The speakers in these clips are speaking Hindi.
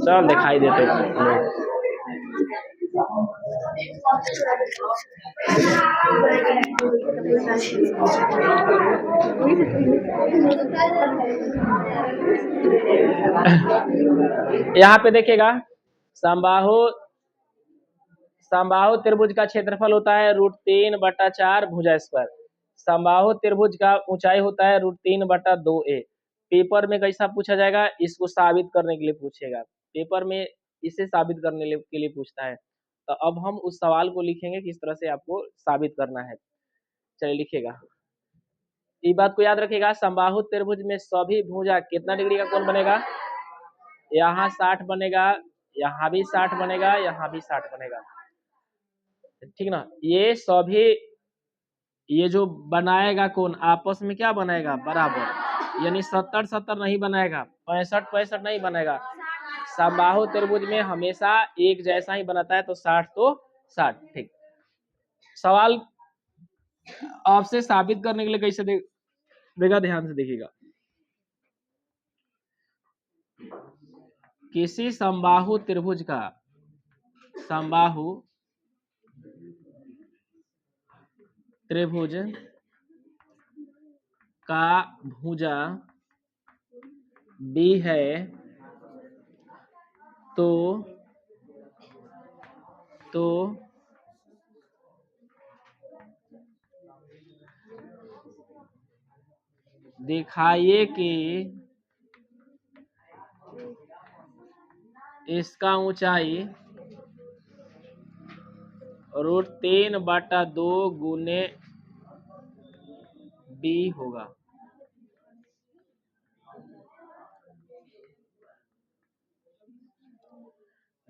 चल दिखाई देते लोग। यहाँ पे देखिएगा, समबाहु समबाहु त्रिभुज का क्षेत्रफल होता है √3/4 भुजा स्क्वायर। समबाहु त्रिभुज का ऊंचाई होता है √3/2a। पेपर में कैसा पूछा जाएगा, इसको साबित करने के लिए पूछेगा। पेपर में इसे साबित करने के लिए पूछता है। तो अब हम उस सवाल को लिखेंगे किस तरह से आपको साबित करना है। चलिए लिखिएगा, ये बात को याद रखिएगा। समबाहु त्रिभुज में सभी भुजा कितना डिग्री का कोण बनेगा, यहाँ 60 बनेगा, यहाँ भी 60 बनेगा, यहाँ भी 60 बनेगा, ठीक ना। ये सभी, ये जो बनाएगा कोण आपस में क्या बनाएगा, बराबर, यानी 70-70 नहीं बनाएगा, 65-65 नहीं बनेगा। समबाहु त्रिभुज में हमेशा एक जैसा ही बनाता है, तो 60 तो 60, ठीक। सवाल आपसे साबित करने के लिए कैसे देगा, ध्यान से देखिएगा। किसी समबाहु त्रिभुज का, समबाहु त्रिभुज का भुजा B है तो दिखाइए कि इसका ऊंचाई √3/2 गुने B होगा।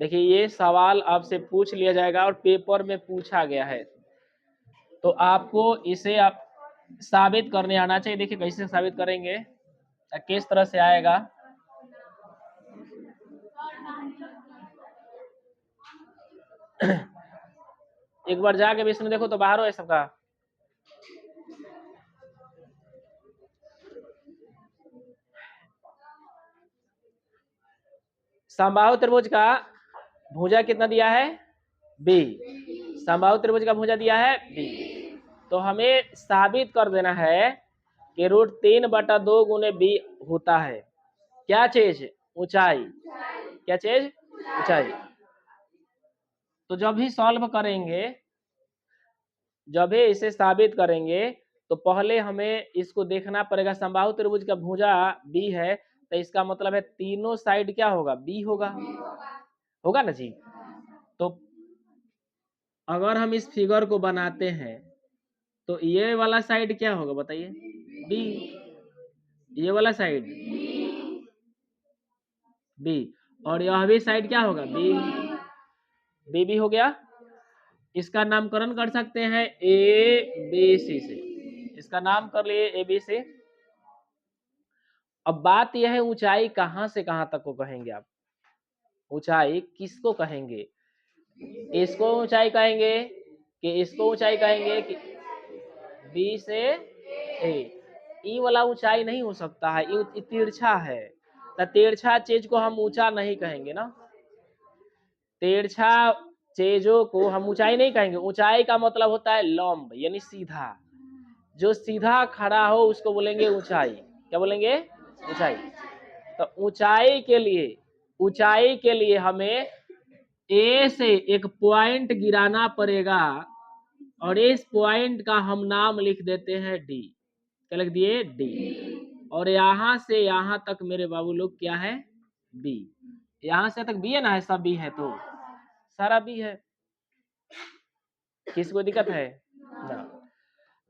देखिए, ये सवाल आपसे पूछ लिया जाएगा और पेपर में पूछा गया है, तो आपको इसे आप साबित करने आना चाहिए। देखिए कैसे साबित करेंगे, किस तरह से आएगा। एक बार जाके विष्णु देखो तो बाहर हो सबका। समबाहु त्रिभुज का भुजा कितना दिया है, B। समबाहु त्रिभुज का भुजा दिया है B, तो हमें साबित कर देना है कि √3/2 गुने B होता है क्या चीज, ऊंचाई। क्या चीज, ऊंचाई। तो जब भी सॉल्व करेंगे, जब भी इसे साबित करेंगे, तो पहले हमें इसको देखना पड़ेगा। समबाहु त्रिभुज का भुजा B है, तो इसका मतलब है तीनों साइड क्या होगा, B होगा, होगा ना जी। तो अगर हम इस फिगर को बनाते हैं, तो ये वाला साइड क्या होगा बताइए, B। ये वाला साइड B, और यह भी साइड क्या होगा, B भी हो गया। इसका नामकरण कर सकते हैं ABC से, इसका नाम कर लिए ABC। अब बात यह है, ऊंचाई कहां से कहां तक को कहेंगे आप, ऊंचाई किसको कहेंगे, इसको ऊंचाई कहेंगे कि इसको ऊंचाई कहेंगे कि B से A। ई वाला ऊंचाई नहीं हो सकता है, ये तिरछा है, तो तिरछा चीज को हम ऊंचा नहीं कहेंगे ना। तिरछा चीजों को हम ऊंचाई नहीं कहेंगे। ऊंचाई का मतलब होता है लंब, यानी सीधा, जो सीधा खड़ा हो उसको बोलेंगे ऊंचाई। क्या बोलेंगे, ऊंचाई। तो ऊंचाई के लिए हमें ए से एक पॉइंट गिराना पड़ेगा, और इस पॉइंट का हम नाम लिख देते हैं D। क्या लिख दिए, D। और यहां से यहां तक मेरे बाबू लोग क्या है, B। यहां से तक B है ना, है सब B है, तो सारा B है, किसको दिक्कत है ना।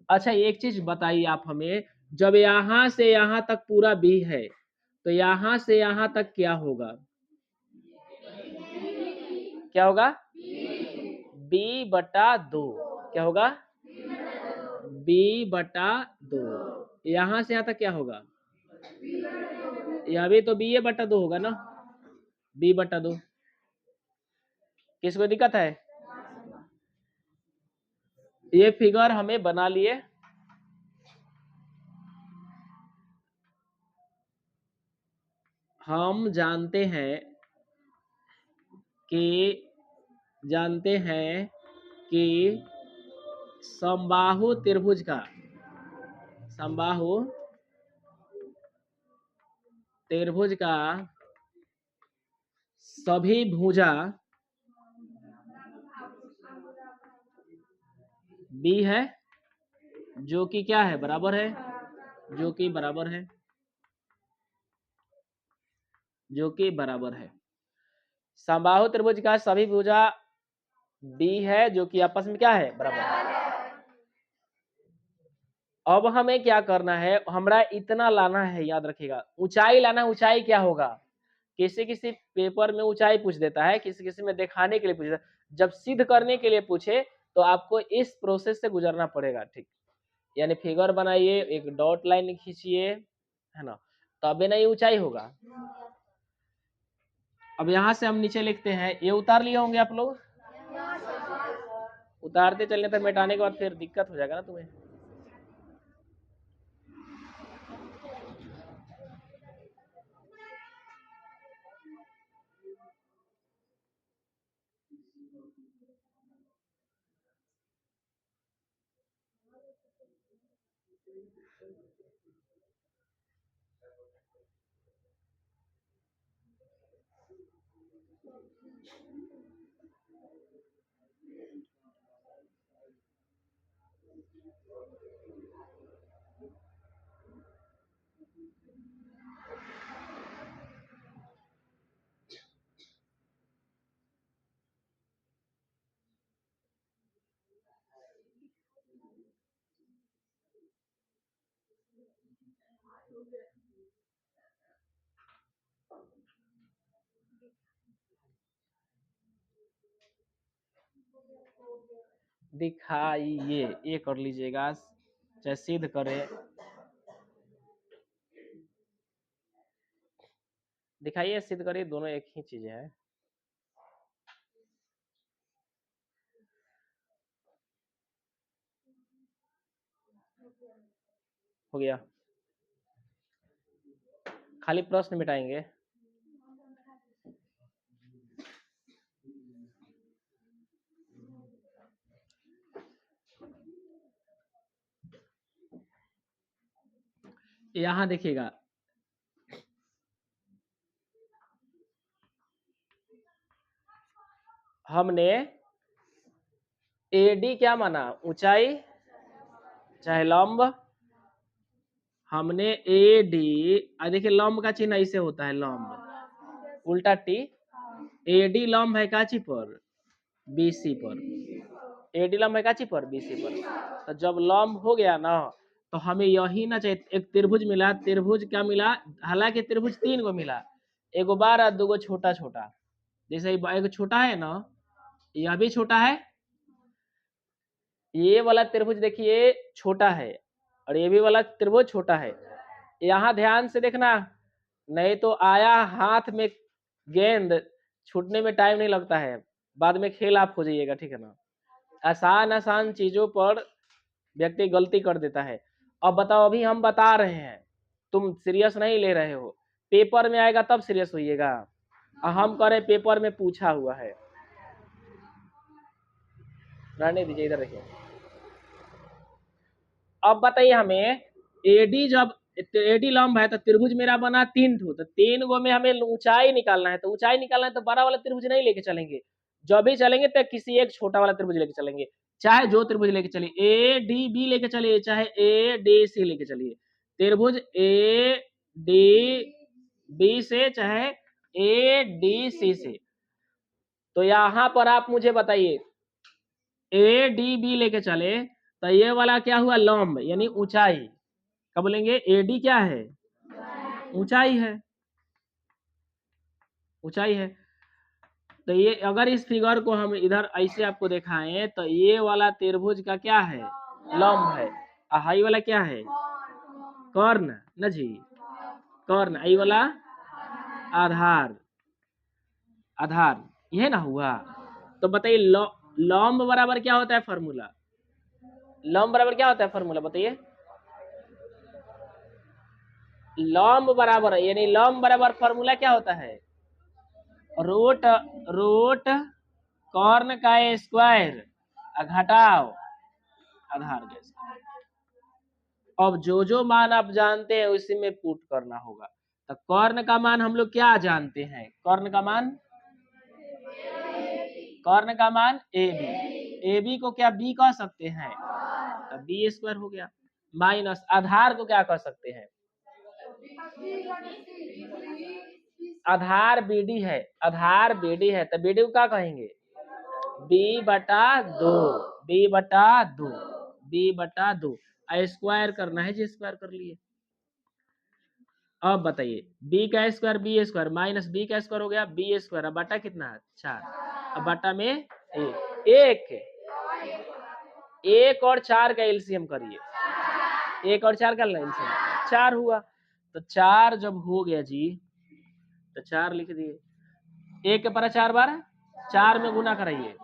अच्छा एक चीज बताइए आप हमें, जब यहां से यहां तक पूरा B है, तो यहां से यहां तक क्या होगा, क्या होगा, B/2। क्या होगा, B/2। यहां से यहां तक क्या होगा, यह भी तो B/2 होगा ना, B/2। किसको दिक्कत है, ये फिगर हमें बना लिए। हम जानते हैं कि जानते हैं कि समबाहु त्रिभुज का सभी भुजा बी है, जो कि क्या है, बराबर है, जो कि बराबर है। समबाहु त्रिभुज का सभी भुजा बी है, जो कि आपस में क्या है, बराबर है। अब हमें क्या करना है, हमरा इतना लाना है, याद रखिएगा, ऊंचाई लाना। ऊंचाई क्या होगा, किसी किसी पेपर में ऊंचाई पूछ देता है, किसी किसी में दिखाने के लिए पूछ देता है। जब सिद्ध करने के लिए पूछे तो आपको इस प्रोसेस से गुजरना पड़ेगा, ठीक। यानी फिगर बनाइए, एक डॉट लाइन खींचिए, है ना, तबे नहीं ऊंचाई होगा। अब यहाँ से हम नीचे लिखते हैं, ये उतार लिए होंगे आप लोग, उतारते चलने पर मिटाने के बाद फिर दिक्कत हो जाएगा ना तुम्हें। दिखाइए, ये कर लीजिएगा, चाहे सिद्ध करे, दिखाइए, सिद्ध करिए, दोनों एक ही चीज है। हो गया, खाली प्रश्न मिटाएंगे। यहाँ देखिएगा, हमने एडी क्या माना, ऊंचाई चाहे लंब। हमने एडी, देखिए लंब का चिन्ह ऐसे होता है, लंब उल्टा टी। एडी लंब है काची पर, बीसी पर। एडी लंब है काची पर, बीसी पर। तो जब लंब हो गया ना, तो हमें यही ना चाहिए, एक त्रिभुज मिला, त्रिभुज क्या मिला, हालांकि त्रिभुज 3 गो मिला, एगो बड़ा, 2 गो छोटा छोटा। जैसे एक छोटा है ना, यह भी छोटा है, ये वाला त्रिभुज देखिए छोटा है, और ये भी वाला त्रिभुज छोटा है। यहाँ ध्यान से देखना, नहीं तो आया हाथ में गेंद, छूटने में टाइम नहीं लगता है, बाद में खेल आप हो जाइएगा, ठीक है ना। आसान आसान चीजों पर व्यक्ति गलती कर देता है। अब बताओ, अभी हम बता रहे हैं, तुम सीरियस नहीं ले रहे हो, पेपर में आएगा तब सीरियस होइएगा। हम करें, पेपर में पूछा हुआ है, रहने दीजिए, इधर रखिए। अब बताइए हमें, एडी जब एडी लंब है तो त्रिभुज मेरा बना 3 ठो, तो 3 गो में हमें ऊंचाई निकालना है, तो ऊंचाई निकालना है तो बड़ा वाला त्रिभुज नहीं लेके चलेंगे, जब भी चलेंगे तो किसी एक छोटा वाला त्रिभुज लेके चलेंगे। चाहे जो त्रिभुज लेके चलिए, ए डी बी लेके चलिए, चाहे ए डी सी लेके चलिए, त्रिभुज ए डी बी से चाहे ए डी सी से। तो यहाँ पर आप मुझे बताइए, ए डी बी लेके चले तो ये वाला क्या हुआ, लंब यानी ऊंचाई। कब बोलेंगे, एडी क्या है, ऊंचाई है, ऊंचाई है। तो ये अगर इस फिगर को हम इधर ऐसे आपको दिखाएं, तो ये वाला त्रिभुज का क्या है, लंब है, हाई वाला क्या है, कर्ण न जी, कर्ण, आई वाला आधार, आधार, ये ना हुआ। तो बताइए लंब बराबर क्या होता है फॉर्मूला, लंब बराबर क्या होता है फॉर्मूला, बताइए। लंब बराबर, यानी लंब बराबर फॉर्मूला क्या होता है, रूट रूट कॉर्न का स्क्वायर घटाओ आधार का स्क्वायर। अब जो मान आप जानते हैं उसी में पुट करना होगा। तो कॉर्न का मान हम लोग क्या जानते हैं? कॉर्न का मान ए बी। ए बी को क्या बी कह सकते हैं? तो बी स्क्वायर हो गया। माइनस आधार को क्या कह सकते हैं? आधार बीडी है, आधार बीडी है तो बीडी को क्या कहेंगे? बी बटा दो, बी बटा दो, बी बटा दो। स्क्वायर करना है जी, स्क्वायर कर लिए। अब बताइए बी का square B square minus B का स्क्वायर हो गया बी स्क्वायर। अब बटा कितना है? 4। अब बटा में एक एक और 4 का एलसीएम करिए। एक और 4 का एलसीएम 4 हुआ। तो 4 जब हो गया जी तो 4 लिख दिए। एक के परा 4 बार 4 में गुना कराइए।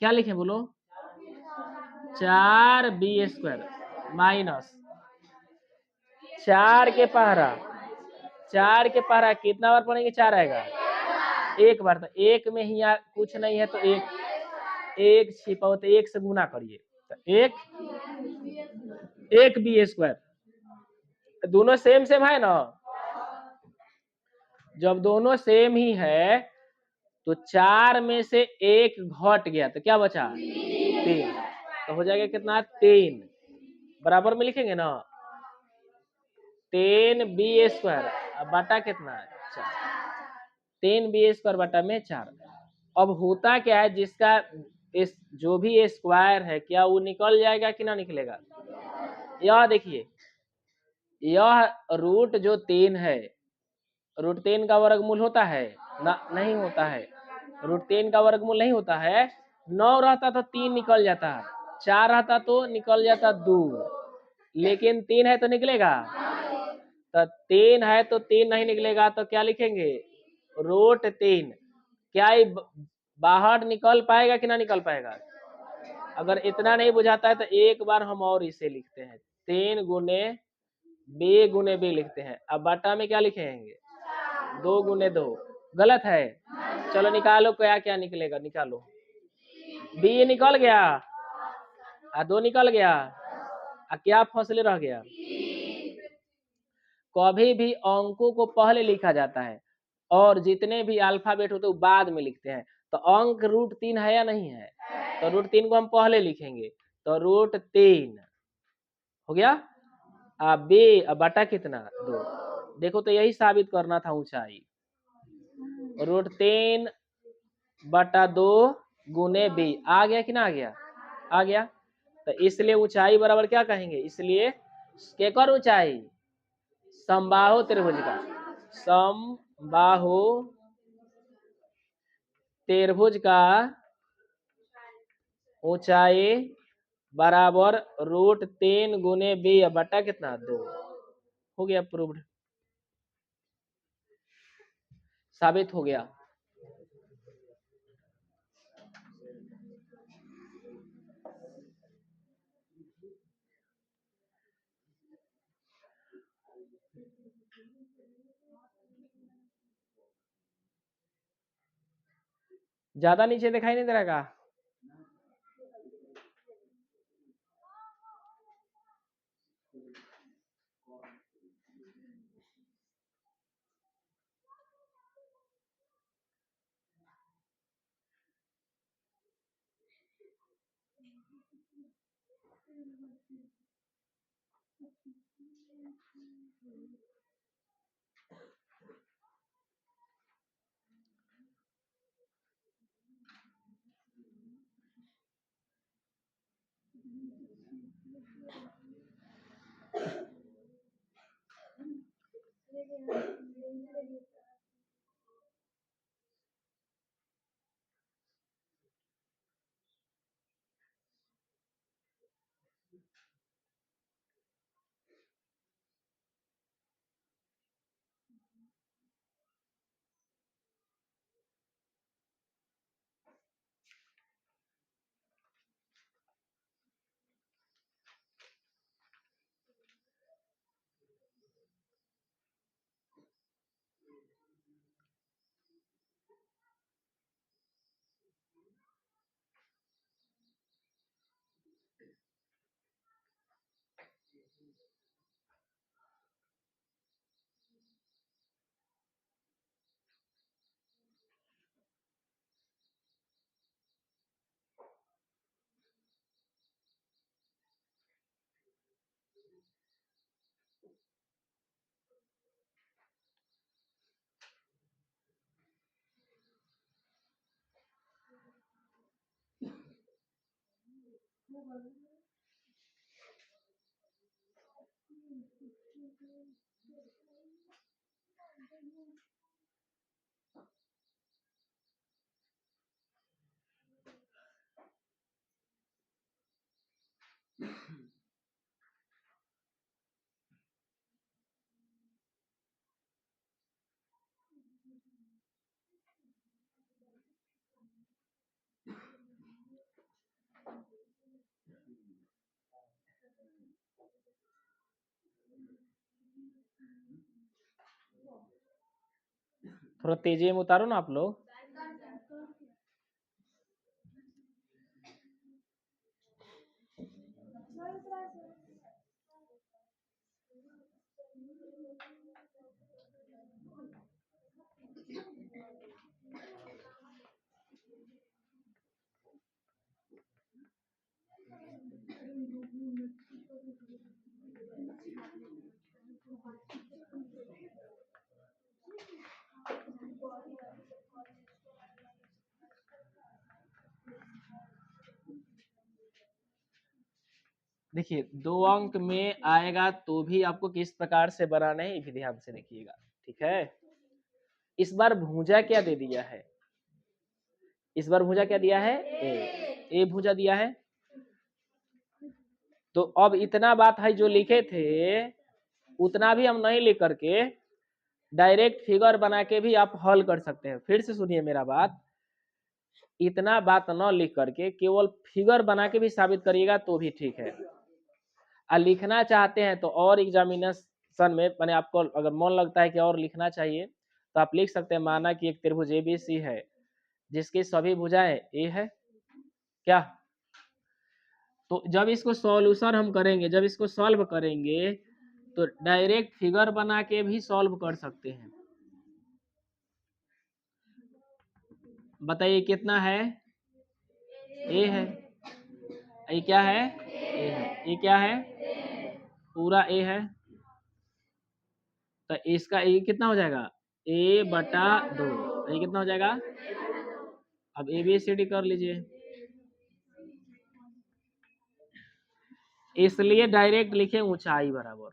क्या लिखे बोलो? 4 बी स्क्वायर माइनस 4 के पहरा कितना बार पढ़ेंगे? 4 आएगा एक बार। तो एक में ही कुछ नहीं है तो एक छिपा हो तो एक से गुना करिए। तो एक बी स्क्वायर। दोनों सेम सेम है ना? जब दोनों सेम ही है तो 4 में से एक घट गया तो क्या बचा? 3। तो हो जाएगा कितना? 3 बराबर में लिखेंगे ना 10 बी स्क्वायर। अब बटा कितना है? 4। 10 बी स्क्वायर बटा में 4। अब होता क्या है जिसका इस जो भी स्क्वायर है क्या वो निकल जाएगा कि ना निकलेगा? यह देखिए यह रूट जो 3 है रूट 3 का वर्गमूल होता है ना? नहीं होता है। रूट 3 का वर्गमूल नहीं होता है। 9 रहता तो 3 निकल जाता, 4 रहता तो निकल जाता 2, लेकिन 3 है तो निकलेगा। तो 3 है तो 3 नहीं निकलेगा तो क्या लिखेंगे? रूट 3। क्या ये बाहर निकल पाएगा कि ना निकल पाएगा? अगर इतना नहीं बुझाता है तो एक बार हम और इसे लिखते हैं 3 गुने बी लिखते हैं। अब बटा में क्या लिखेंगे? 2 गुने 2। गलत है? चलो निकालो क्या क्या निकलेगा, निकालो। बी निकल गया 2 निकल गया क्या फसले रह गया? कभी भी अंकों को पहले लिखा जाता है और जितने भी अल्फाबेट होते हैं बाद में लिखते हैं। तो अंक रूट 3 है या नहीं है? तो रूट 3 को हम पहले लिखेंगे। तो रूट 3 हो गया। अब बी बटा कितना? 2। देखो तो यही साबित करना था ऊंचाई। रूट 3 बटा 2 गुने बी आ गया कि ना आ गया? आ गया। तो इसलिए ऊंचाई बराबर क्या कहेंगे? इसलिए केकर ऊंचाई? समबाहु त्रिभुज का समबाहु त्रिभुज का ऊंचाई बराबर रूट 3 गुने बी बटा कितना? 2। हो गया प्रूव्ड, साबित हो गया। ज्यादा नीचे दिखाई नहीं दे रहा का? थोड़ा तेजी में उतारो ना आप लोग। देखिए 2 अंक में आएगा तो भी आपको किस प्रकार से बनाना है ये भी ध्यान से देखिएगा, ठीक है। इस बार भुजा क्या दे दिया है, इस बार भुजा क्या दिया है, ए भुजा दिया है। तो अब इतना बात है जो लिखे थे उतना भी हम नहीं लिख करके डायरेक्ट फिगर बना के भी आप हल कर सकते हैं। फिर से सुनिए मेरा बात, इतना बात न लिख करके केवल फिगर बना के भी साबित करिएगा तो भी ठीक है। और लिखना चाहते हैं तो और एग्जामिनेशन में मैंने आपको अगर मन लगता है कि और लिखना चाहिए तो आप लिख सकते हैं, माना कि एक त्रिभुज एबीसी है जिसकी सभी भुजाएं ए है क्या। तो जब इसको सॉल्यूशन हम करेंगे, जब इसको सॉल्व करेंगे तो डायरेक्ट फिगर बना के भी सॉल्व कर सकते हैं। बताइए कितना है, ए है, ये क्या है, ए है, ये क्या है, पूरा ए है। तो इसका ये कितना हो जाएगा, ए बटा 2, ये कितना हो जाएगा। अब ए बी सी डी कर लीजिए, इसलिए डायरेक्ट लिखे ऊंचाई बराबर,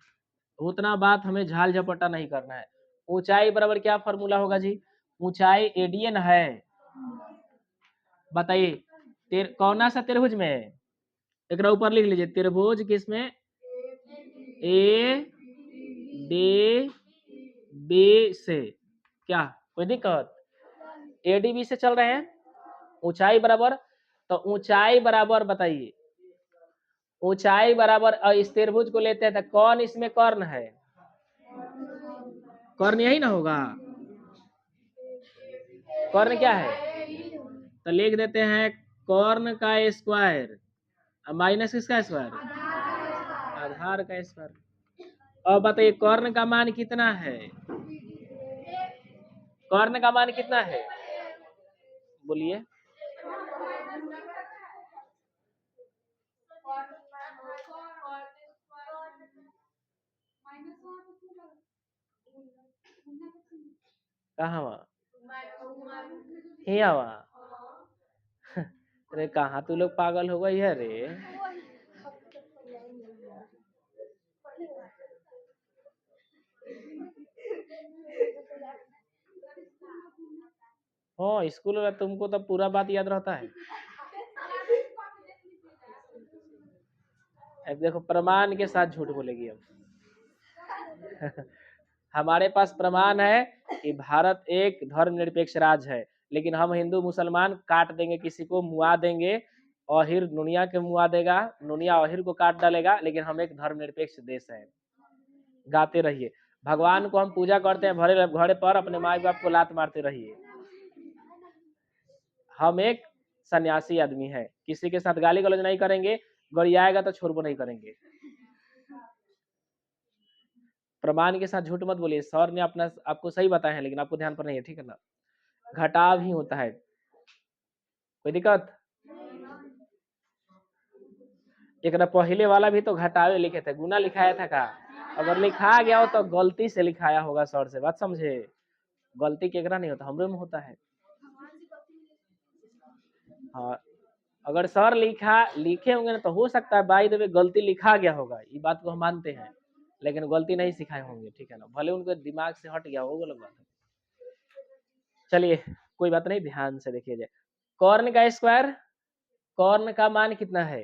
उतना बात हमें झाल झपटा नहीं करना है। ऊंचाई बराबर क्या फॉर्मूला होगा जी, ऊंचाई एडीएन है। बताइए कौन सा त्रिभुज में है, एक ऊपर लिख लीजिए, त्रिभुज किसमें, ए डी बी से, क्या कोई दिक्कत, एडीबी से चल रहे हैं। ऊंचाई बराबर, तो ऊंचाई बराबर बताइए, ऊंचाई बराबर इस त्रिभुज को लेते हैं तो कौन इसमें कर्ण है, कर्ण यही ना होगा, कर्ण क्या है, तो लिख देते हैं कर्ण का स्क्वायर माइनस किसका स्क्वायर, आधार का स्क्वायर। अब बताइए कर्ण का मान कितना है, कर्ण का मान कितना है, बोलिए। कहाँ वहाँ, हिया वहाँ अरे कहाँ तू लोग पागल हो गई है रे। हाँ स्कूल में तुमको तो पूरा बात याद रहता है। अब देखो प्रमाण के साथ झूठ बोलेगी अब हमारे पास प्रमाण है कि भारत एक धर्मनिरपेक्ष राज्य है, लेकिन हम हिंदू मुसलमान काट देंगे, किसी को मुआ देंगे, अहिर नुनिया के मुआ देगा, नुनिया अहिर को काट डालेगा, लेकिन हम एक धर्मनिरपेक्ष देश है। गाते रहिए, भगवान को हम पूजा करते हैं भरे घड़े पर, अपने माई बाप को लात मारते रहिए। हम एक सन्यासी आदमी है, किसी के साथ गाली गलौज नहीं करेंगे, गरियाएगा तो छोड़बो नहीं करेंगे। प्रमाण के साथ झूठ मत बोलिए, सर ने अपना आपको सही बताया है लेकिन आपको ध्यान पर नहीं है, ठीक है ना। घटाव ही होता है, कोई दिक्कत। एक पहले वाला भी तो घटावे लिखे थे, गुना लिखाया था का, अगर लिखा गया हो तो गलती से लिखाया होगा सर से, बात समझे। गलती केकरा नहीं होता, हमरे में होता है। हाँ अगर सर लिखे होंगे ना तो हो सकता है बाय द वे गलती लिखा गया होगा, ये बात को हम मानते हैं, लेकिन गलती नहीं सिखाए होंगे, ठीक है ना, भले उनके दिमाग से हट गया हो, वो अलग बात है। चलिए कोई बात नहीं, ध्यान से देखिए जाए। कॉर्न का स्क्वायर, कॉर्न का मान कितना है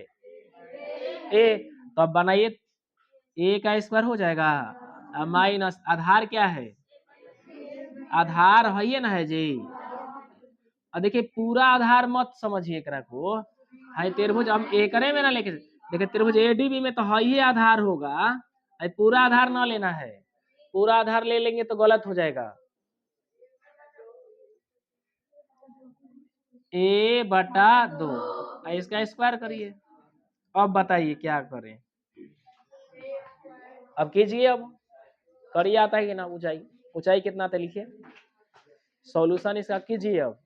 ए, तो अब बनाइए, ए का स्क्वायर हो जाएगा माइनस आधार क्या है, आधार है ना है जी। और देखिए पूरा आधार मत समझिए एकरा को, है त्रिभुज हम एकरे में ना लेके, देखिए त्रिभुज एडीबी में तो है ही आधार होगा, है पूरा आधार ना लेना है, पूरा आधार ले लेंगे तो गलत हो जाएगा। ए बटा 2, इसका स्क्वायर करिए। अब बताइए क्या करें, अब कीजिए, अब करिए, आता है कि ना, ऊंचाई, ऊंचाई कितना आता है लिखिए, सॉल्यूशन इसका कीजिए। अब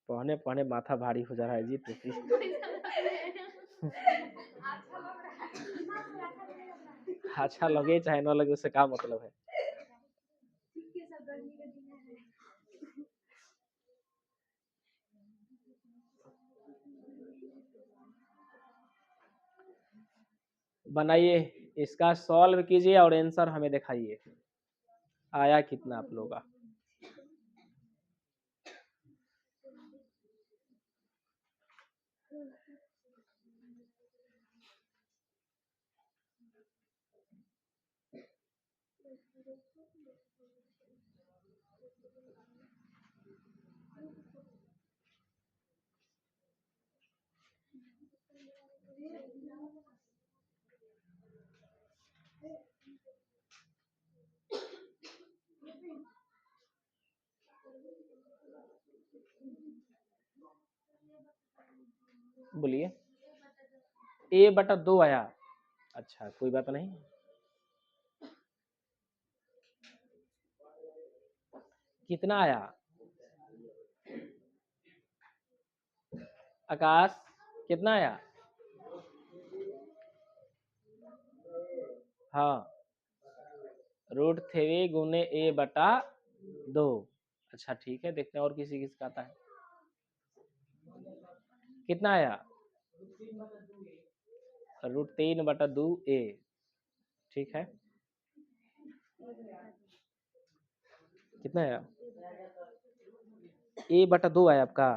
पढ़ने पढ़ने माथा भारी हो जा रहा है जी तो अच्छा लगे चाहे ना लगे उससे क्या मतलब है। बनाइए, इसका सॉल्व कीजिए और आंसर हमें दिखाइए आया कितना आप लोगों का। बोलिए, ए बटा 2 आया, अच्छा कोई बात नहीं, कितना आया आकाश, कितना आया, हाँ √3 गुने ए बटा 2, अच्छा ठीक है, देखते हैं और किसी किसका आता है, कितना आया √3 बटा 2 ए, ठीक है, कितना आया ए बटा 2 आया आपका,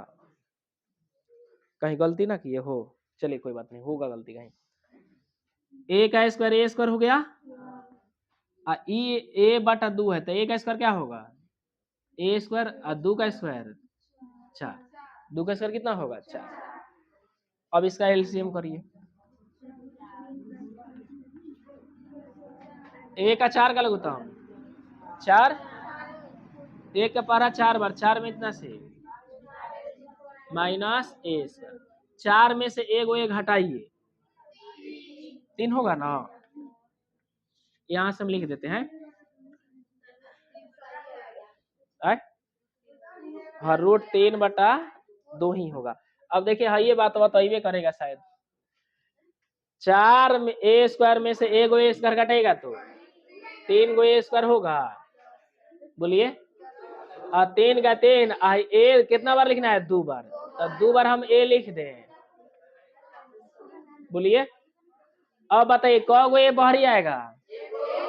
कहीं गलती ना किए हो, चलिए कोई बात नहीं, होगा गलती कहीं, ए का स्क्वायर ए स्क्वायर हो गया, ई ए बटा 2 है तो ए का स्क्वायर क्या होगा ए स्क्वायर और 2 का स्क्वायर 4, 2 का स्क्वायर कितना होगा 4। अब इसका एलसीएम करिए, ए का 4 का लगता हूँ 4, एक का पारा 4 बार, 4 में इतना से माइनस ए स्क्वायर, 4 में से एक हटाइए 3 होगा ना, यहाँ से हम लिख देते हैं हाँ √3 बटा 2 ही होगा। अब देखिए हाँ ये बात बताइए करेगा शायद, 4 में ए स्क्वायर में से एक ए स्क्वायर घटेगा तो 3 गो ए स्क्वायर होगा, बोलिए, और 3 का 3 ए कितना बार लिखना है 2 बार, तो 2 बार हम ए लिख दें, बोलिए, अब बताइए कौ गो ए बहरी आएगा,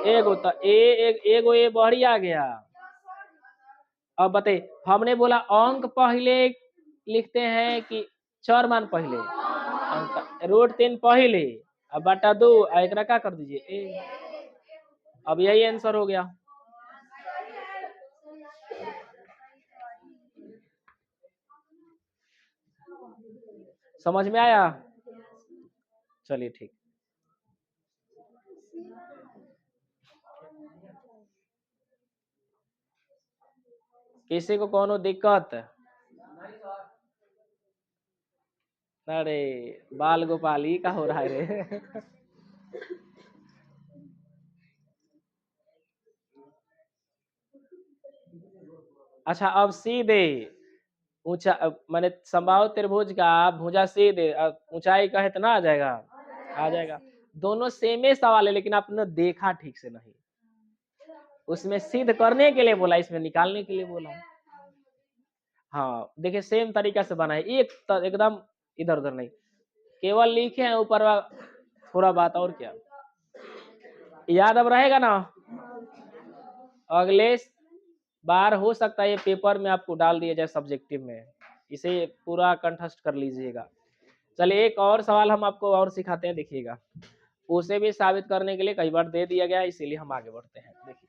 एगो, तो एगो ए बहरी आ गया। अब बताइए हमने बोला अंक पहले लिखते हैं कि चर मान पहले, √3 पहले अब बटा 2 एक क्या कर दीजिए ए, अब यही आंसर हो गया। समझ में आया, चलिए ठीक, किसी को कोनो दिक्कत, अरे बाल गोपाल ही का हो रहा है रे अच्छा अब सीधे ऊंचा माने समबाहु त्रिभुज का भुजा सीधे ऊंचाई कहे तो ना आ जाएगा, आ जाएगा, दोनों सेम ही सवाल है, लेकिन आपने देखा ठीक से नहीं। उसमें सिद्ध करने के लिए बोला, इसमें निकालने के लिए बोला। हाँ देखिए सेम तरीका से बना है, एकदम इधर उधर नहीं, केवल लिखे हैं ऊपर थोड़ा बात और क्या। याद अब रहेगा ना? अगले बार हो सकता है ये पेपर में आपको डाल दिया जाए सब्जेक्टिव में, इसे पूरा कंठस्थ कर लीजिएगा। चलिए एक और सवाल हम आपको और सिखाते हैं, देखिएगा। उसे भी साबित करने के लिए कई बार दे दिया गया, इसीलिए हम आगे बढ़ते हैं। देखिए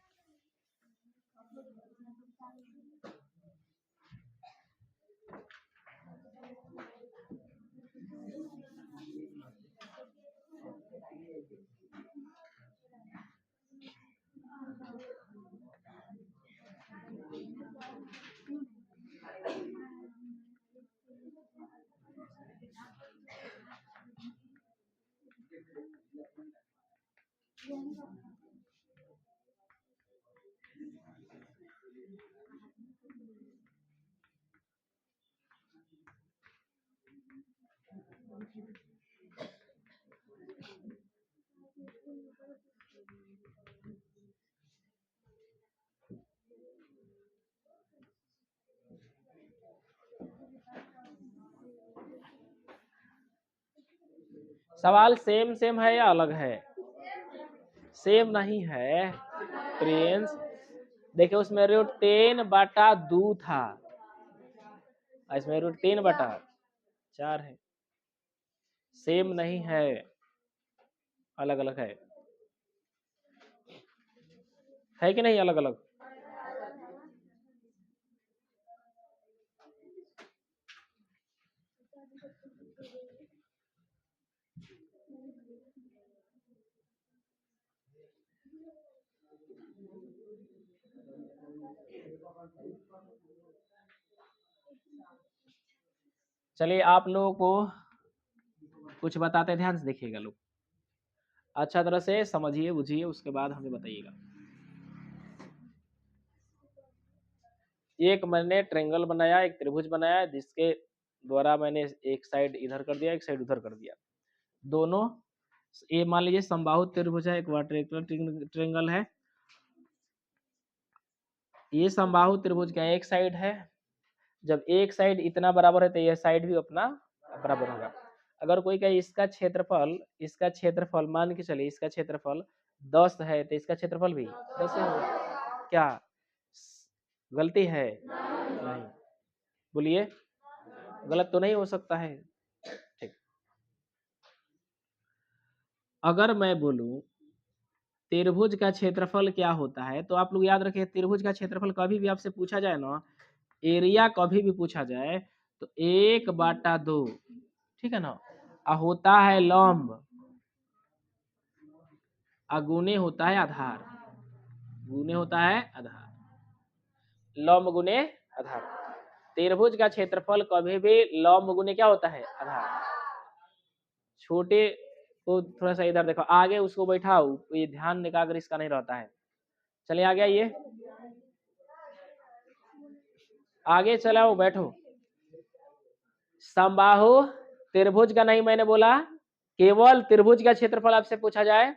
सवाल सेम है या अलग है? सेम नहीं है प्रिंस। देखिए उसमें √10/2 था, इसमें √3/4 है। सेम नहीं है, अलग अलग है कि नहीं? अलग अलग। चलिए आप लोगों को कुछ बताते, ध्यान से देखिएगा लोग, अच्छा तरह से समझिए बुझिए, उसके बाद हमें बताइएगा। एक मैंने ट्रायंगल बनाया, एक त्रिभुज बनाया, जिसके द्वारा मैंने एक साइड इधर कर दिया, एक साइड उधर कर दिया। दोनों ये मान लीजिए समबाहु त्रिभुज है, एक क्वाड्रिलेटरल ट्रायंगल है। ये समबाहु त्रिभुज का एक साइड है, जब एक साइड इतना बराबर है तो यह साइड भी अपना बराबर होगा। अगर कोई कहे इसका क्षेत्रफल मान के चलिए इसका क्षेत्रफल 10 है, तो इसका क्षेत्रफल भी 10 है। क्या गलती है? नहीं। बोलिए, गलत तो नहीं हो सकता है? ठीक। अगर मैं बोलूं त्रिभुज का क्षेत्रफल क्या होता है, तो आप लोग याद रखिए, त्रिभुज का क्षेत्रफल कभी भी आपसे पूछा जाए ना, एरिया कभी भी पूछा जाए तो 1/2, ठीक है ना, होता है लंब, गुने होता है आधार, गुने होता है आधार, लंब गुने आधार। त्रिभुज का क्षेत्रफल कभी भी लंब गुने क्या होता है? आधार। छोटे को थोड़ा सा इधर देखो, आगे उसको बैठाओ, ये ध्यान एकाग्र इसका नहीं रहता है। चलिए आ गया, ये आगे चलाओ, बैठो। समबाहु त्रिभुज का नहीं मैंने बोला, केवल त्रिभुज का क्षेत्रफल आपसे पूछा जाए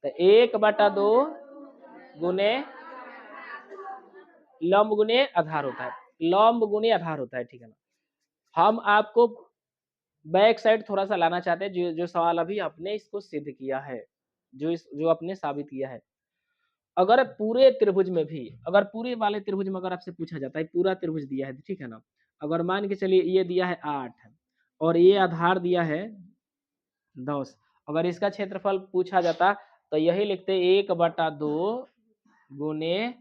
तो 1/2 गुने लंब गुने आधार होता है, लंब गुने आधार होता है, ठीक है ना। हम आपको बैक साइड थोड़ा सा लाना चाहते हैं, जो सवाल अभी आपने इसको सिद्ध किया है, जो आपने साबित किया है। अगर पूरे त्रिभुज में भी, अगर पूरे वाले त्रिभुज में अगर आपसे पूछा जाता है, पूरा त्रिभुज दिया है, ठीक है ना, अगर मान के चलिए ये दिया है 8 और ये आधार दिया है 10, अगर इसका क्षेत्रफल पूछा जाता तो यही लिखते 1/2 गुने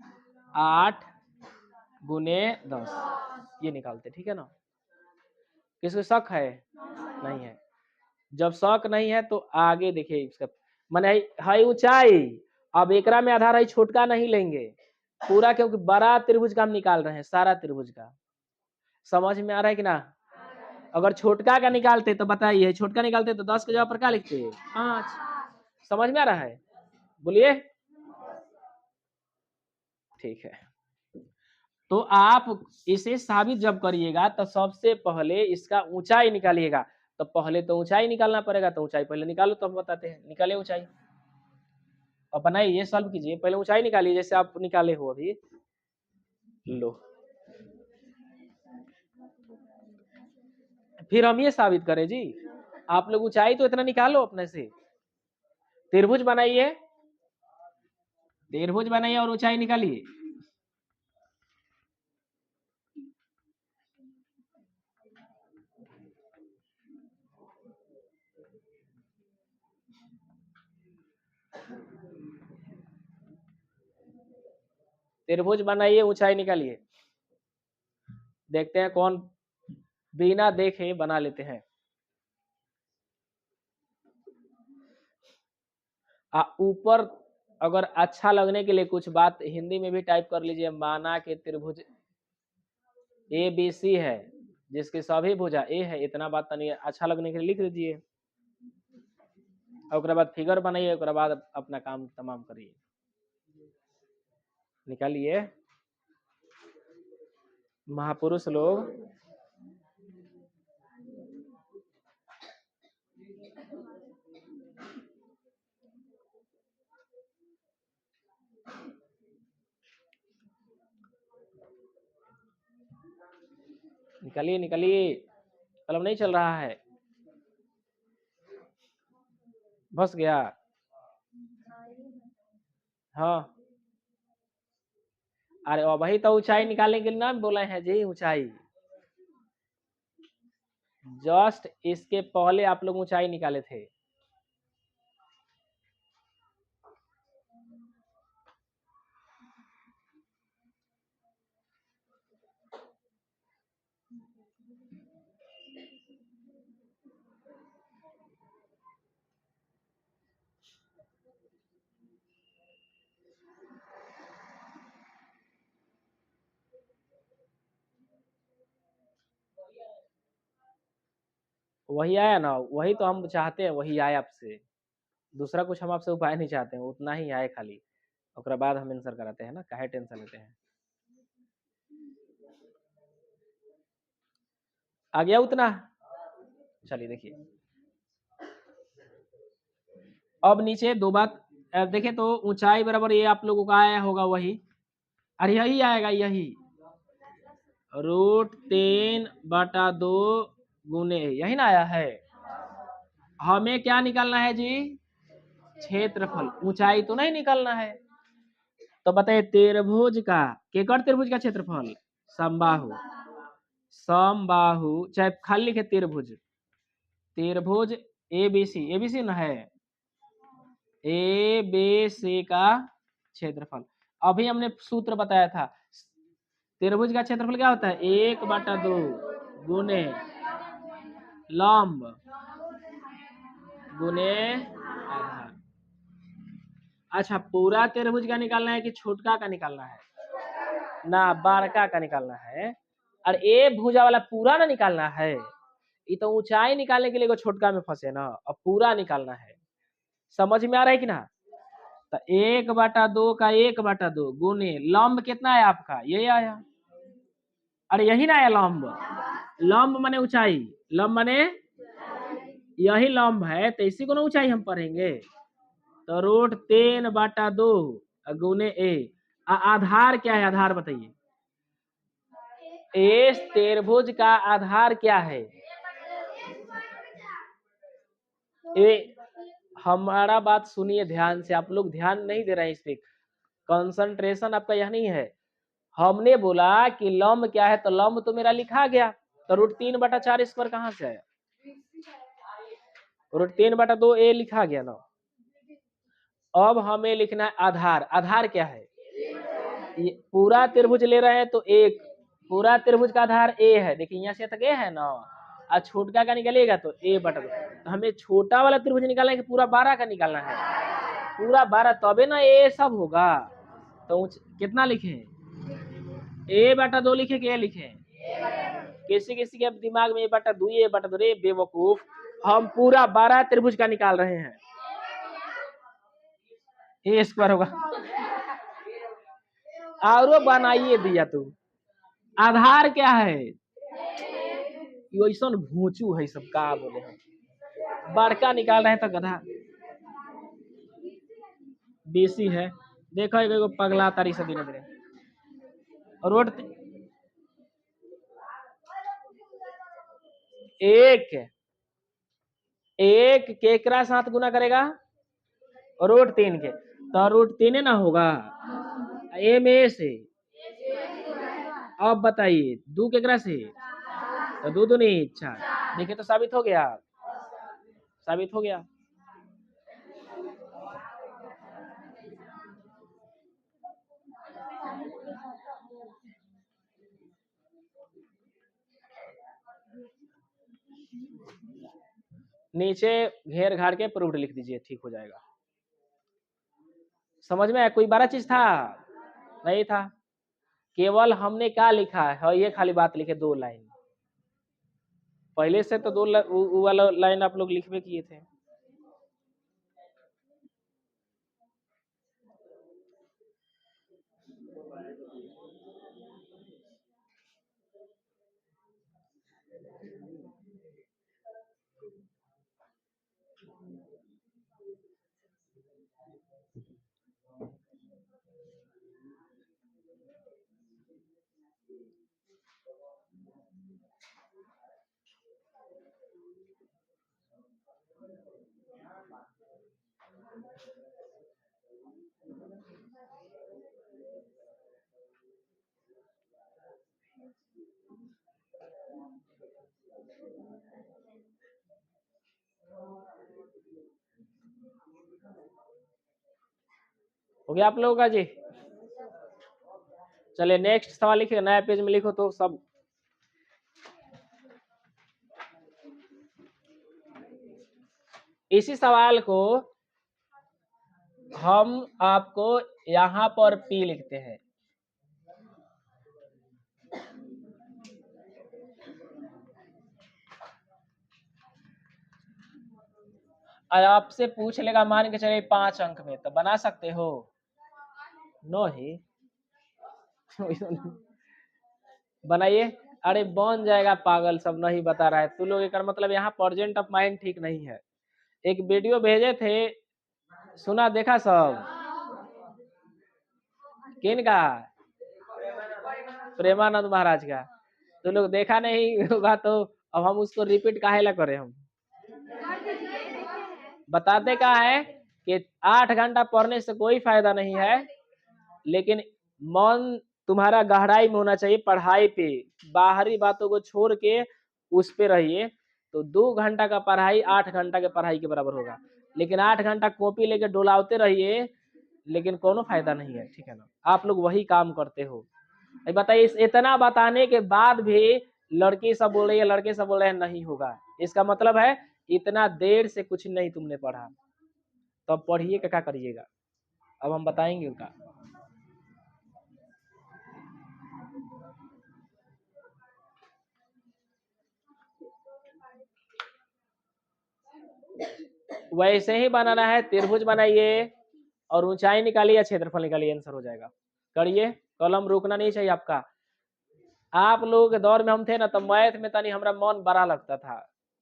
8 गुने 10, ये निकालते, ठीक है ना। किसको शक है? नहीं है। जब शक नहीं है तो आगे देखिए, इसका माने है ऊंचाई। अब एकरा में आधार है, छोटका नहीं लेंगे पूरा, क्योंकि बड़ा त्रिभुज का हम निकाल रहे हैं, सारा त्रिभुज का। समझ में आ रहा है कि ना? अगर छोटका का निकालते तो बताइए, छोटका निकालते तो 10 के जगह पर क्या लिखते? 5। समझ में आ रहा है? बोलिए। ठीक है, तो आप इसे साबित जब करिएगा तो सबसे पहले इसका ऊंचाई निकालिएगा। तो पहले तो ऊंचाई निकालना पड़ेगा, तो ऊंचाई पहले निकालो तो हम बताते हैं। निकाले ऊंचाई और बनाइए, ये सॉल्व कीजिए। पहले ऊंचाई निकालिए जैसे आप निकाले हो अभी। लो, फिर हम ये साबित करें जी। आप लोग ऊंचाई तो इतना निकालो अपने से। त्रिभुज बनाइए, त्रिभुज बनाइए और ऊंचाई निकालिए। त्रिभुज बनाइए, ऊंचाई निकालिए। देखते हैं कौन बिना देखे बना लेते हैं। ऊपर अगर अच्छा लगने के लिए कुछ बात हिंदी में भी टाइप कर लीजिए। माना कि त्रिभुज ए बी सी है, जिसकी सभी भुजा ए है, इतना बात नहीं अच्छा लगने के लिए लिख दीजिए। और बाद फिगर बनाइए, और बाद अपना काम तमाम करिए। निकालिए महापुरुष लोग। निकालिए निकालिए, कलम नहीं चल रहा है, बस गया। हाँ, अरे वही तो ऊंचाई निकालने के लिए ना बोला है जी। ऊंचाई जस्ट इसके पहले आप लोग ऊंचाई निकाले थे। वही आया ना, वही तो हम चाहते हैं, वही आए आपसे। दूसरा कुछ हम आपसे उपाय नहीं चाहते हैं, उतना ही आए खाली। और बाद हम आंसर कराते हैं ना, काहे टेंशन लेते हैं। आ गया उतना। चलिए देखिए, अब नीचे दो बात देखें तो ऊंचाई बराबर ये आप लोगों का आया होगा वही, अरे यही आएगा, यही √3/2 गुने यही ना आया है। हमें क्या निकालना है जी? क्षेत्रफल, ऊंचाई तो नहीं निकालना है। तो बताइए त्रिभुज का, केकर त्रिभुज का क्षेत्रफल? समबाहु, समबाहु चाहे खाली लिखे त्रिभुज, त्रिभुज एबीसी, एबीसी ना है, एबीसी का क्षेत्रफल। अभी हमने सूत्र बताया था, त्रिभुज का क्षेत्रफल क्या होता है? 1/2 गुने लंब गुने आधार। अच्छा, पूरा त्रिभुज का निकालना है कि छोटका का निकालना है? ना, बड़का का निकालना है। और ए भुजा वाला पूरा ना निकालना है। ये तो ऊंचाई निकालने के लिए छोटका में फंसे ना, अब पूरा निकालना है। समझ में आ रहा है कि ना? तो 1/2 का 1/2 गुने लंब कितना है आपका? ये आया। अरे यही ना आया लंब, लंब माने ऊंचाई, लंब माने यही लंब है, तो इसी को ना ऊंचाई हम पढ़ेंगे। तो √3/2 गुने ए। आधार क्या है? आधार बताइए, इस त्रिभुज का आधार क्या है? ए, हमारा बात सुनिए ध्यान से, आप लोग ध्यान नहीं दे रहे हैं इस पे, कंसंट्रेशन आपका यह नहीं है। हमने बोला कि लंब क्या है, तो लंब तो मेरा लिखा गया, तो √3/4 इस पर कहां से आया? √3/2 ए लिखा गया ना। अब हमें लिखना है आधार। आधार क्या है? ये पूरा त्रिभुज ले रहे हैं तो एक, पूरा त्रिभुज का आधार ए है, देखिए यहाँ से तक ए है ना, और छोटका का निकलेगा तो a/2। तो हमें छोटा वाला त्रिभुज निकालना है कि पूरा 12 का निकालना है? पूरा 12, तबे ना ए सब होगा। तो कितना लिखे? a/2 लिखे कि ए लिखे? किसी किसी के दिमाग में a/2 a/2, रे बेवकूफ, हम पूरा 12 त्रिभुज का निकाल रहे हैं। a² होगा, और बनाइए दिया तू। आधार क्या है? वैसा घूचू है सब का बोले हम बड़का निकाल रहे तो गधा बेसी है। देखो एगो पगला तारी से धीरे धीरे रोड एक एक केकरा साथ गुना करेगा रूट 3 के तो रूट 3 ना होगा ए में से। अब बताइए दो केकरा से तो दो दूनी 4 देखिए तो साबित हो गया साबित हो गया। नीचे घेर घाड़ के प्रूव्ड लिख दीजिए ठीक हो जाएगा। समझ में कोई बड़ा चीज था नहीं था केवल हमने क्या लिखा है ये खाली बात लिखे 2 लाइन पहले से तो 2 वाला लाइन आप लोग लिखवे किए थे। हो गया आप लोगों का जी। चलिए नेक्स्ट सवाल लिखिए नया पेज में लिखो तो सब इसी सवाल को हम आपको यहाँ पर पी लिखते हैं और आपसे पूछ लेगा मान के चलिए 5 अंक में तो बना सकते हो नो ही बनाइए अरे बन जाएगा पागल सब नहीं बता रहा है तू लोग एक मतलब यहाँ प्रेजेंट ऑफ माइंड ठीक नहीं है। एक वीडियो भेजे थे सुना देखा सब किन का प्रेमानंद महाराज का तो लोग देखा नहीं होगा तो अब हम उसको रिपीट काहे ला करें हम बताते क्या है कि 8 घंटा पढ़ने से कोई फायदा नहीं है लेकिन मन तुम्हारा गहराई में होना चाहिए पढ़ाई पे बाहरी बातों को छोड़ के उस पे रहिए तो 2 घंटा का पढ़ाई 8 घंटा के पढ़ाई के बराबर होगा लेकिन 8 घंटा कॉपी लेके डोलावते रहिए लेकिन कोनो फायदा नहीं है ठीक है ना आप लोग वही काम करते हो। बताइए इतना बताने के बाद भी लड़की सब बोल रही है लड़के सब बोल रहे हैं नहीं होगा इसका मतलब है इतना देर से कुछ नहीं तुमने पढ़ा तो अब पढ़िए क्या करिएगा अब हम बताएंगे उनका वैसे ही बनाना है त्रिभुज बनाइए और ऊंचाई निकालिए क्षेत्रफल निकालिए आंसर हो जाएगा करिए कलम रुकना नहीं चाहिए आपका। आप लोगों के दौर में हम थे ना तो मैथ में तनी हमारा मन बड़ा लगता था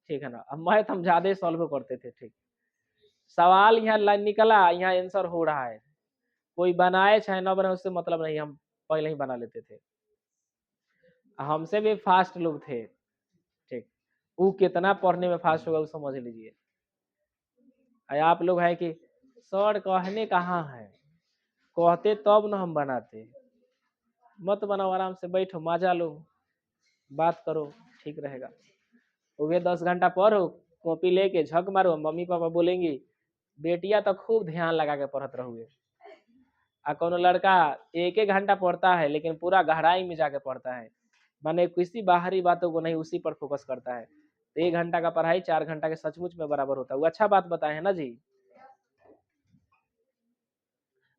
ठीक है ना अब मैथ हम ज्यादा सॉल्व करते थे ठीक सवाल यहाँ निकला यहाँ आंसर हो रहा है कोई बनाए चाहे ना बनाए उससे मतलब नहीं हम पहले ही बना लेते थे हमसे भी फास्ट लोग थे ठीक वो कितना पढ़ने में फास्ट होगा वो समझ लीजिए। आप लोग है कि सर कहने कहाँ है कहते तब न हम बनाते मत बनाओ आराम से बैठो मजा लो बात करो ठीक रहेगा। वे 10 घंटा पढ़ो कॉपी लेके झक मारो मम्मी पापा बोलेंगी बेटिया तो खूब ध्यान लगा के पढ़त रहोगे आ कोनो लड़का 1 घंटा पढ़ता है लेकिन पूरा गहराई में जाके पढ़ता है माने किसी बाहरी बातों को नहीं उसी पर फोकस करता है तो 1 घंटा का पढ़ाई 4 घंटा के सचमुच में बराबर होता है वो अच्छा बात बताए है ना जी।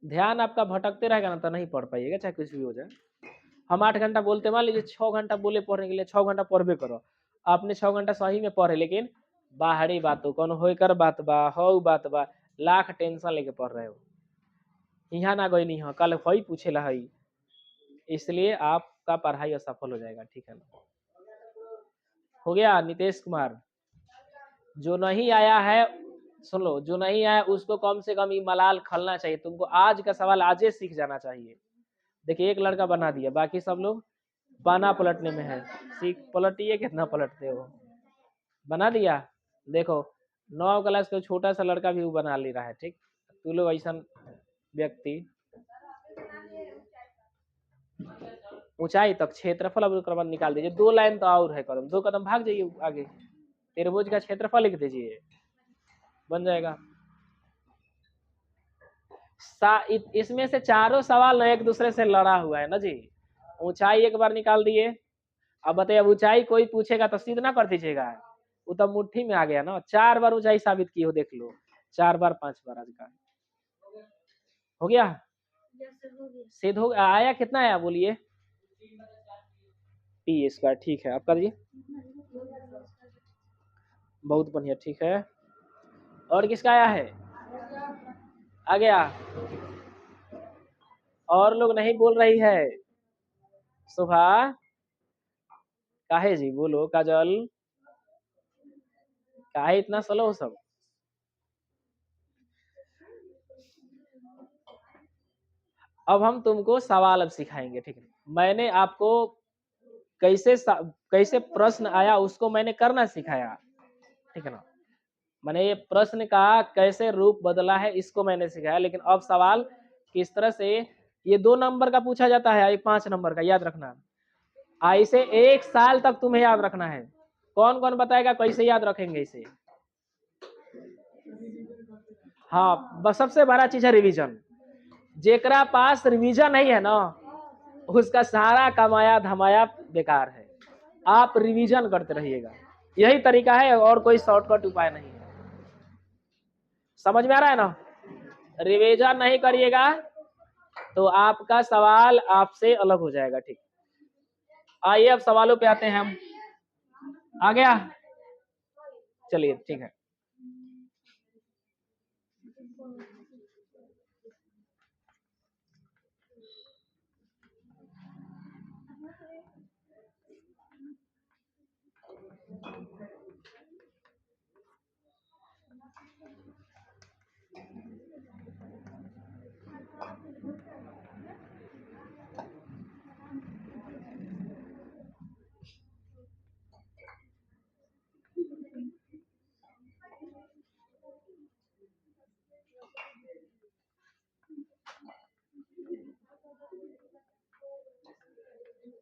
ध्यान आपका भटकते रहेगा ना तो नहीं पढ़ पाइएगा चाहे कुछ भी हो जाए। हम 8 घंटा बोलते मान लीजिए 6 घंटा बोले पढ़ने के लिए 6 घंटा पढ़बे करो आपने 6 घंटा सही में पढ़े लेकिन बाहरी बातों कौन होकर बात बा हो बात बा लाख टेंशन लेके पढ़ रहे हो यहाँ ना गई नहीं हो कल वही पूछेला है इसलिए आपका पढ़ाई असफल हो जाएगा ठीक है ना। हो गया नितेश कुमार। जो नहीं आया है, सुन लो, जो नहीं आया उसको कम से कम ये मलाल खलना चाहिए, तुमको आज का सवाल आज ही सीख जाना चाहिए। देखिए एक लड़का बना दिया, बाकी सब लोग पाना पलटने में है। सीख पलटिए, कितना पलटते हो। बना दिया। देखो 9 क्लास का छोटा सा लड़का भी वो बना ले रहा है। ठीक, तू लोग ऐसा व्यक्ति ऊंचाई तक क्षेत्रफल अब क्रमण निकाल दीजिए। 2 लाइन तो और है, कदम 2 कदम भाग जाइए आगे। त्रिभुज का क्षेत्रफल लिख दीजिए, बन जाएगा। इसमें से चारों सवाल एक दूसरे से लड़ा हुआ है ना जी। ऊंचाई एक बार निकाल दिए। अब बताइए, अब ऊंचाई कोई पूछेगा तो सिद्ध ना कर दीजिएगा, वो तो मुट्ठी में आ गया ना। 4 बार ऊंचाई साबित की हो, देख लो 4 बार 5 बार आज का हो गया। सिद्ध हो आया, कितना आया बोलिए। टी स्क्वायर, ठीक है आप कर दिए, बहुत बढ़िया, ठीक है। और किसका आया है, आ गया। और लोग नहीं बोल रही है। सुभा, काहे जी, बोलो। काजल, काहे इतना स्लो सब। अब हम तुमको सवाल अब सिखाएंगे, ठीक है। मैंने आपको कैसे प्रश्न आया उसको मैंने करना सिखाया, ठीक है ना। मैंने ये प्रश्न का कैसे रूप बदला है इसको मैंने सिखाया, लेकिन अब सवाल किस तरह से ये 2 नंबर का पूछा जाता है, एक 5 नंबर का, याद रखना। ऐसे 1 साल तक तुम्हें याद रखना है। कौन कौन बताएगा कैसे याद रखेंगे इसे। हाँ, बस सबसे बड़ा चीज है रिवीजन। जेकरा पास रिवीजन नहीं है ना, उसका सारा कमाया धमाया बेकार है। आप रिवीजन करते रहिएगा, यही तरीका है, और कोई शॉर्टकट उपाय नहीं है। समझ में आ रहा है ना। रिवीजन नहीं करिएगा तो आपका सवाल आपसे अलग हो जाएगा। ठीक, आइए अब सवालों पे आते हैं हम। आ गया, चलिए ठीक है।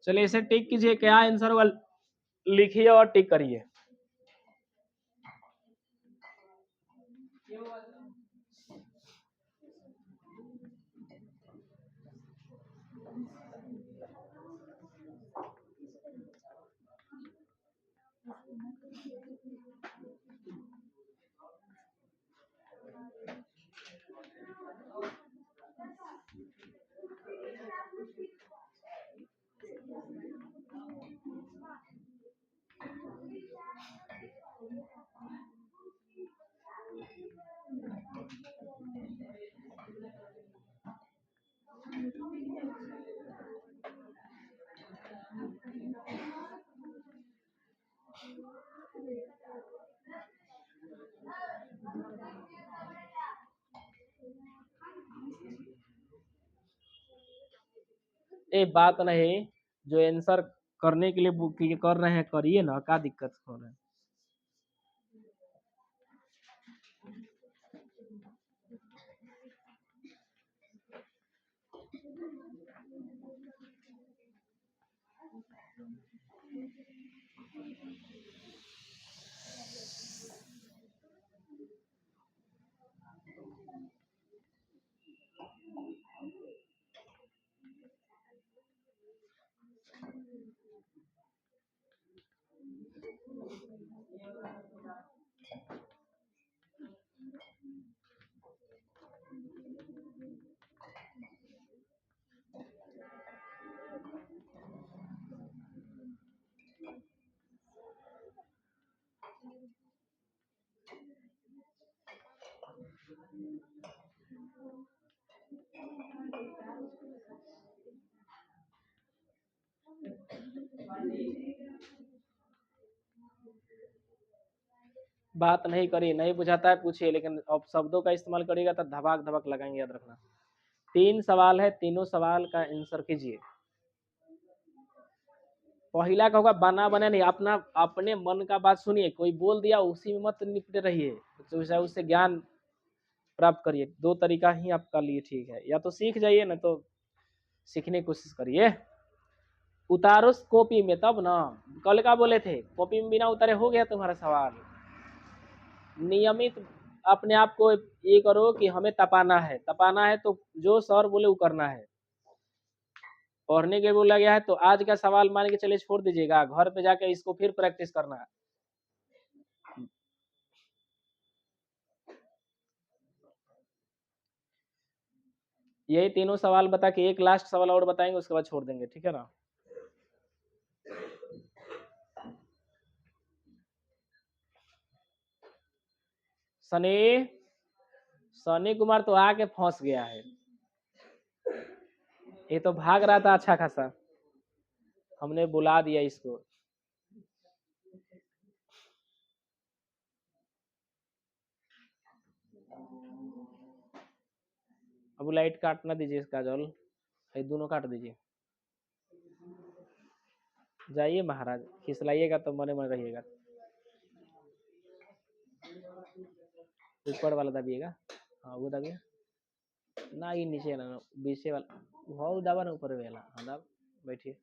चलिए इसे टिक कीजिए, क्या आंसर होगा लिखिए और टिक करिए। ये बात नहीं, जो आंसर करने के लिए बुक कर रहे हैं करिए ना, क्या दिक्कत हो रहा है। बात नहीं करी, नहीं बुझाता है पूछिए, लेकिन अब शब्दों का इस्तेमाल करिएगा तो धबाक धबक लगाएंगे, याद रखना। 3 सवाल है, तीनों सवाल का आंसर कीजिए। पहला का होगा बना बना नहीं, अपना अपने मन का बात सुनिए, कोई बोल दिया उसी में मत निपटे रहिए, तो उससे ज्ञान प्राप्त करिए। 2 तरीका ही आपका लिए ठीक है, या तो सीख जाइए ना तो सीखने की कोशिश करिए। उतारो कॉपी में तब ना, कल का बोले थे कॉपी में बिना उतारे हो गया तुम्हारा सवाल। नियमित अपने आप को ये करो कि हमें तपाना है, तपाना है तो जो सर बोले वो करना है। पढ़ने के बोला गया है तो आज का सवाल मान के चलिए छोड़ दीजिएगा, घर पे जाके इसको फिर प्रैक्टिस करना है। यही तीनों सवाल बता के एक लास्ट सवाल और बताएंगे, उसके बाद छोड़ देंगे, ठीक है ना। सनी सनी कुमार तो आके फंस गया है, ये तो भाग रहा था अच्छा खासा, हमने बुला दिया इसको। अब लाइट काटना दीजिए इसका जल, ये दोनों काट दीजिए। जाइए महाराज, खिसलाइएगा तो मने मन रहिएगा। ऊपर वाला दबिएगा, हाँ वो दबिए ना, ये नीचे ना, बीचे वाला वो दबा ना, ऊपर वाला हाँ दब, बैठिए।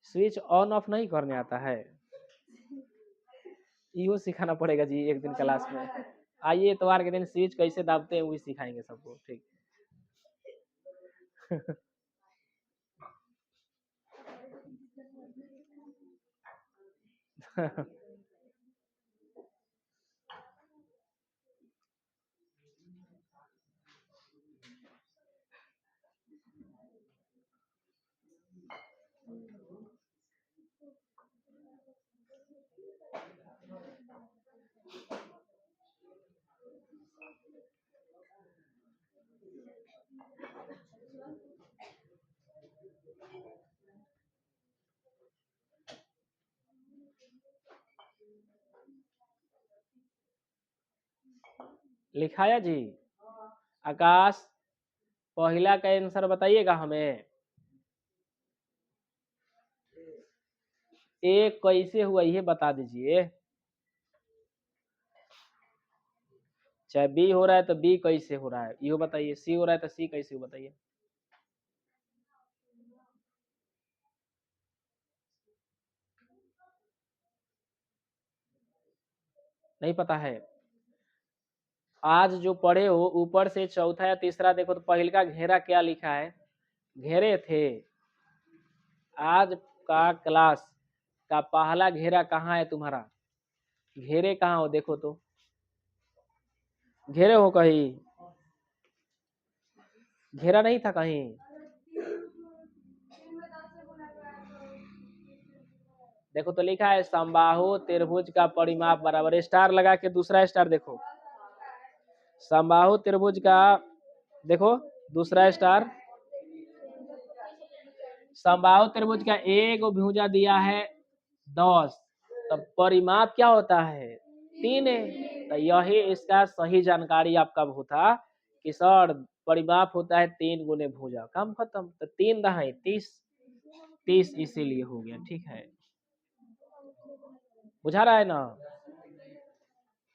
स्विच ऑन ऑफ नहीं करने आता है, इहो सिखाना पड़ेगा जी एक दिन क्लास में। आइए इतवार के दिन स्विच कैसे दाबते हैं वही सिखाएंगे सबको, ठीक। लिखाया जी। आकाश, पहला का आंसर बताइएगा हमें। ए कैसे हुआ ये बता दीजिए। चाहे बी हो रहा है तो बी कैसे हो रहा है ये बताइए, सी हो रहा है तो सी कैसे हो बताइए। नहीं पता है। आज जो पढ़े हो ऊपर से चौथा या तीसरा देखो तो पहल का घेरा क्या लिखा है, घेरे थे। आज का क्लास का पहला घेरा कहाँ है तुम्हारा, घेरे कहाँ हो देखो तो, घेरे हो कहीं, घेरा नहीं था कहीं। देखो तो लिखा है समबाहु त्रिभुज का परिमाप बराबर, स्टार लगा के दूसरा स्टार देखो, समबाहु त्रिभुज का देखो दूसरा स्टार, समबाहु त्रिभुज का एक भुजा दिया है 10, तब परिमाप क्या होता है 3 है। तो यही इसका सही जानकारी आपका होता कि सर परिमाप होता है 3 गुने भुजा, काम खत्म। तो 3 दहाई 30, 30 इसीलिए हो गया, ठीक है। बुझा रहा है ना।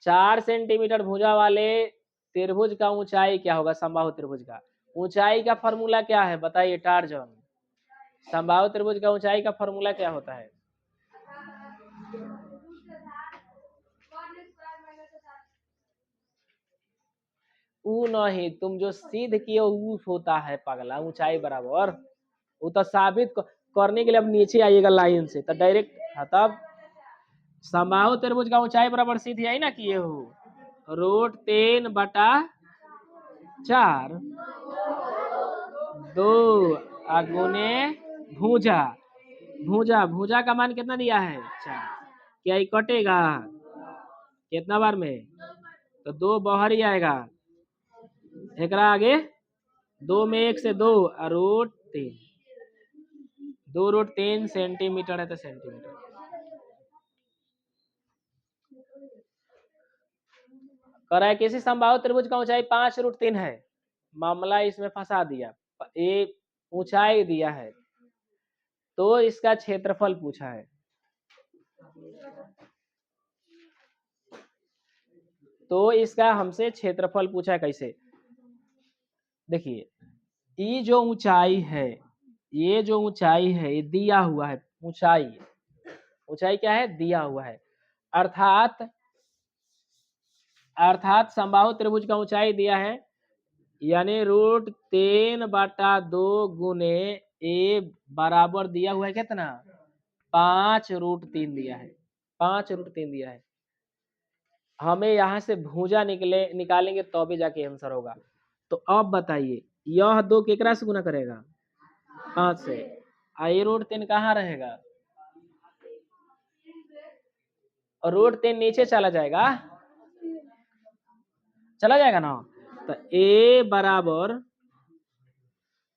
4 सेंटीमीटर भुजा वाले त्रिभुज का ऊंचाई क्या होगा, समबाहु त्रिभुज का ऊंचाई का फॉर्मूला क्या है बताइए टार्जन। समबाहु त्रिभुज का ऊंचाई का फॉर्मूला क्या होता है। ऊ नहीं, तुम जो सिद्ध किए ऊ होता है पगला, ऊंचाई बराबर। वो तो साबित करने के लिए अब नीचे आइएगा लाइन से, तो डायरेक्ट तब समबाहु त्रिभुज का ऊंचाई बराबर सिद्ध यही ना किए हो, रूट 3/4 2 गुने भुजा, भुजा भुजा का मान कितना दिया है 4, क्या ये कटेगा कितना बार में, तो 2 बाहर ही आएगा, एकरा आगे 2 में 1 से 2 और रूट 3, 2 रूट 3 सेंटीमीटर है तो सेंटीमीटर। कह रहा है किसी समबाहु त्रिभुज का ऊंचाई 5√3 है। मामला इसमें फंसा दिया, ये ऊंचाई दिया है तो इसका क्षेत्रफल पूछा है। तो इसका हमसे क्षेत्रफल पूछा है। कैसे? देखिए, ये जो ऊंचाई है, ये जो ऊंचाई है ये दिया हुआ है। ऊंचाई, ऊंचाई क्या है? दिया हुआ है। अर्थात समबाहु त्रिभुज का ऊंचाई दिया है, यानी √3/2 गुने ए बराबर दिया हुआ है कितना? 5√3 दिया है। 5√3 दिया है। हमें यहाँ से भुजा निकालेंगे तो भी जाके आंसर होगा। तो अब बताइए, यह 2 केकरा से गुना करेगा? 5 से। ये √3 कहाँ रहेगा? और √3 नीचे चला जाएगा, चला जाएगा ना। तो ए बराबर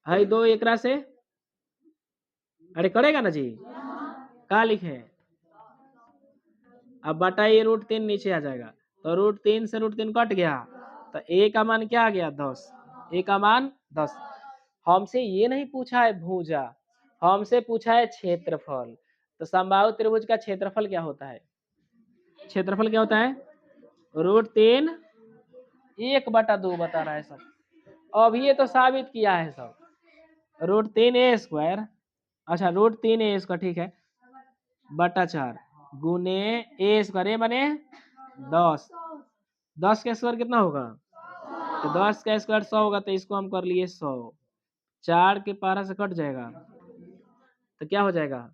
है 2 एकरा से, अरे करेगा ना जी, क्या लिखे? अब बटा ये √3 नीचे आ जाएगा, तो √3 से √3 कट गया, तो ए का मान क्या आ गया? 10। ए का मान 10। हमसे ये नहीं पूछा है भुजा, हमसे पूछा है क्षेत्रफल। तो समबाहु त्रिभुज का क्षेत्रफल क्या होता है? क्षेत्रफल क्या होता है? √3 1/2 बता रहा है सब। अब ये तो साबित किया है सब। √3a², अच्छा √3a², ठीक है, बटा 4 गुने a², बने 10। 10 का स्क्वायर कितना होगा? तो 10 का स्क्वायर 100 होगा, तो इसको हम कर लिए 100। 4 के पारा से कट जाएगा, तो क्या हो जाएगा?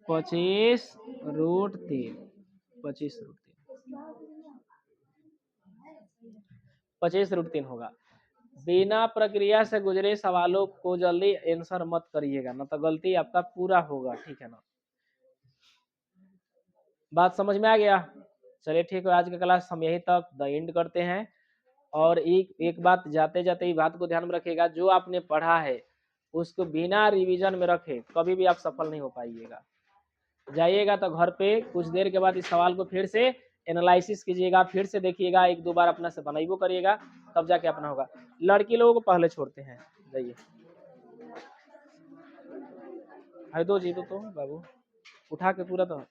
25√3। 25√3 होगा। बिना प्रक्रिया से गुजरे सवालों को जल्दी आंसर मत करिएगा, ना तो गलती आपका पूरा होगा, ठीक है ना। बात समझ में आ गया? चलिए ठीक है, आज का क्लास हम यहीं तक द एंड करते हैं। और एक बात जाते जाते ही बात को ध्यान में रखिएगा, जो आपने पढ़ा है उसको बिना रिवीजन में रखे कभी भी आप सफल नहीं हो पाइएगा। जाइएगा तो घर पे कुछ देर के बाद इस सवाल को फिर से एनालिसिस कीजिएगा, फिर से देखिएगा, 1-2 बार अपना से बनाइबो करिएगा, तब जाके अपना होगा। लड़की लोगों को पहले छोड़ते हैं, जाइए। है दो जी तो बाबू उठा के पूरा तो